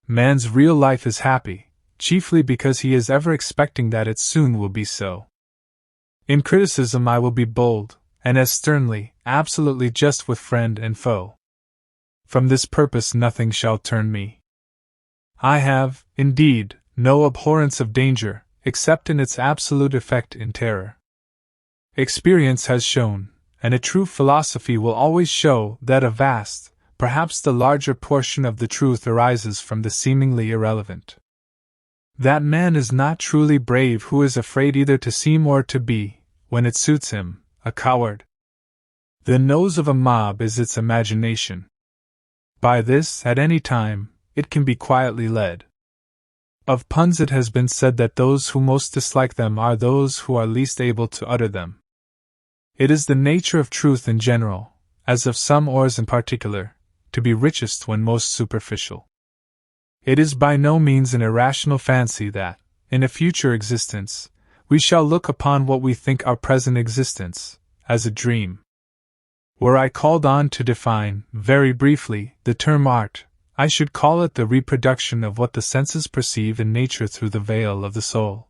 man's real life is happy, chiefly because he is ever expecting that it soon will be so. In criticism I will be bold, and as sternly, absolutely just with friend and foe. From this purpose nothing shall turn me. I have, indeed, no abhorrence of danger, except in its absolute effect in terror. Experience has shown, and a true philosophy will always show, that a vast, perhaps the larger portion of the truth arises from the seemingly irrelevant. That man is not truly brave who is afraid either to seem or to be, when it suits him, a coward. The nose of a mob is its imagination. By this, at any time, it can be quietly led. Of puns it has been said that those who most dislike them are those who are least able to utter them. It is the nature of truth in general, as of some ores in particular, to be richest when most superficial. It is by no means an irrational fancy that, in a future existence, we shall look upon what we think our present existence, as a dream. Were I called on to define, very briefly, the term art, I should call it the reproduction of what the senses perceive in nature through the veil of the soul.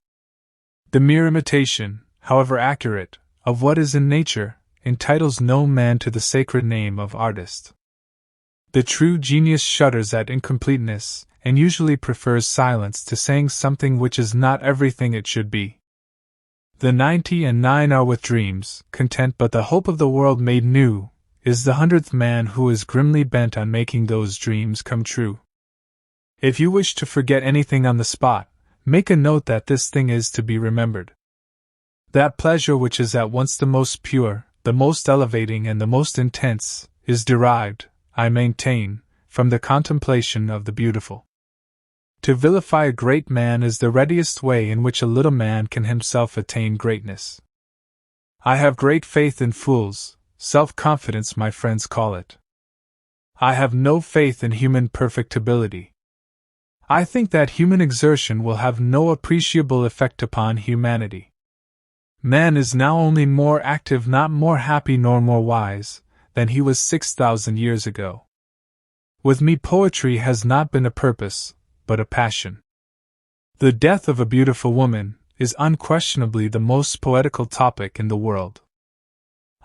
The mere imitation, however accurate, of what is in nature, entitles no man to the sacred name of artist. The true genius shudders at incompleteness, and usually prefers silence to saying something which is not everything it should be. The 99 are with dreams, content, but the hope of the world made new is the 100th man who is grimly bent on making those dreams come true. If you wish to forget anything on the spot, make a note that this thing is to be remembered. That pleasure which is at once the most pure, the most elevating, and the most intense, is derived, I maintain, from the contemplation of the beautiful. To vilify a great man is the readiest way in which a little man can himself attain greatness. I have great faith in fools, self-confidence my friends call it. I have no faith in human perfectibility. I think that human exertion will have no appreciable effect upon humanity. Man is now only more active, not more happy nor more wise, than he was 6,000 years ago. With me poetry has not been a purpose, but a passion. The death of a beautiful woman is unquestionably the most poetical topic in the world.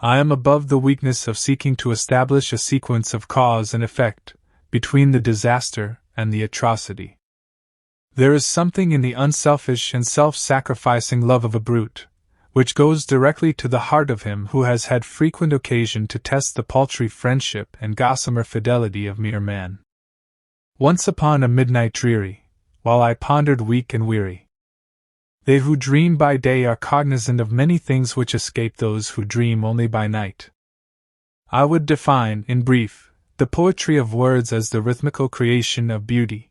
I am above the weakness of seeking to establish a sequence of cause and effect between the disaster and the atrocity. There is something in the unselfish and self-sacrificing love of a brute, which goes directly to the heart of him who has had frequent occasion to test the paltry friendship and gossamer fidelity of mere man. Once upon a midnight dreary, while I pondered weak and weary, they who dream by day are cognizant of many things which escape those who dream only by night. I would define, in brief, the poetry of words as the rhythmical creation of beauty.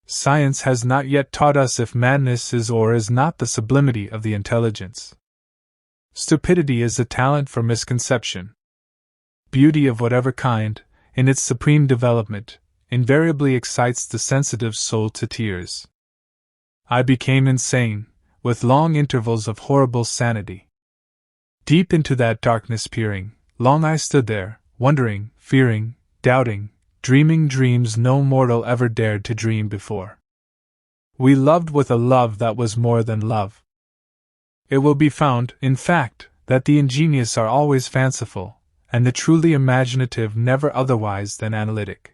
Science has not yet taught us if madness is or is not the sublimity of the intelligence. Stupidity is a talent for misconception. Beauty of whatever kind, in its supreme development, invariably excites the sensitive soul to tears. I became insane, with long intervals of horrible sanity. Deep into that darkness peering, long I stood there, wondering, fearing, doubting, dreaming dreams no mortal ever dared to dream before. We loved with a love that was more than love. It will be found, in fact, that the ingenious are always fanciful, and the truly imaginative never otherwise than analytic.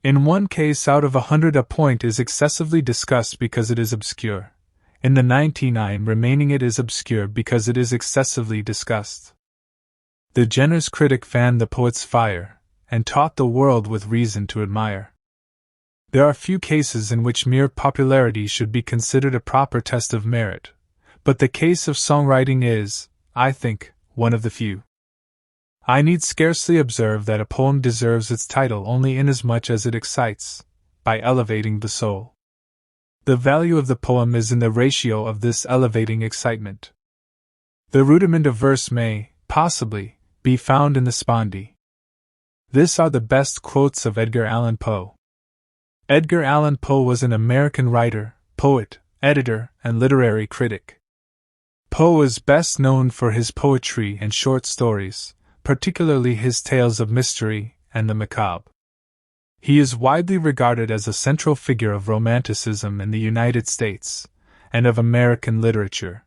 In one case out of 100 a point is excessively discussed because it is obscure. In the 99 remaining it is obscure because it is excessively discussed. The generous critic fanned the poet's fire, and taught the world with reason to admire. There are few cases in which mere popularity should be considered a proper test of merit, but the case of songwriting is, I think, one of the few. I need scarcely observe that a poem deserves its title only inasmuch as it excites, by elevating the soul. The value of the poem is in the ratio of this elevating excitement. The rudiment of verse may, possibly, be found in the spondee. This are the best quotes of Edgar Allan Poe. Edgar Allan Poe was an American writer, poet, editor, and literary critic. Poe is best known for his poetry and short stories, particularly his tales of mystery and the macabre. He is widely regarded as a central figure of Romanticism in the United States, and of American literature.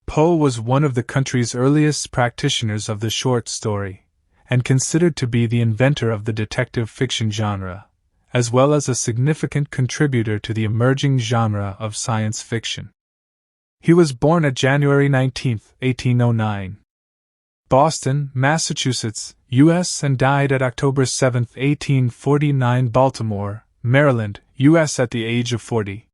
Poe was one of the country's earliest practitioners of the short story, and considered to be the inventor of the detective fiction genre, as well as a significant contributor to the emerging genre of science fiction. He was born at January 19, 1809. Boston, Massachusetts, U.S. and died at October 7, 1849, Baltimore, Maryland, U.S. at the age of 40.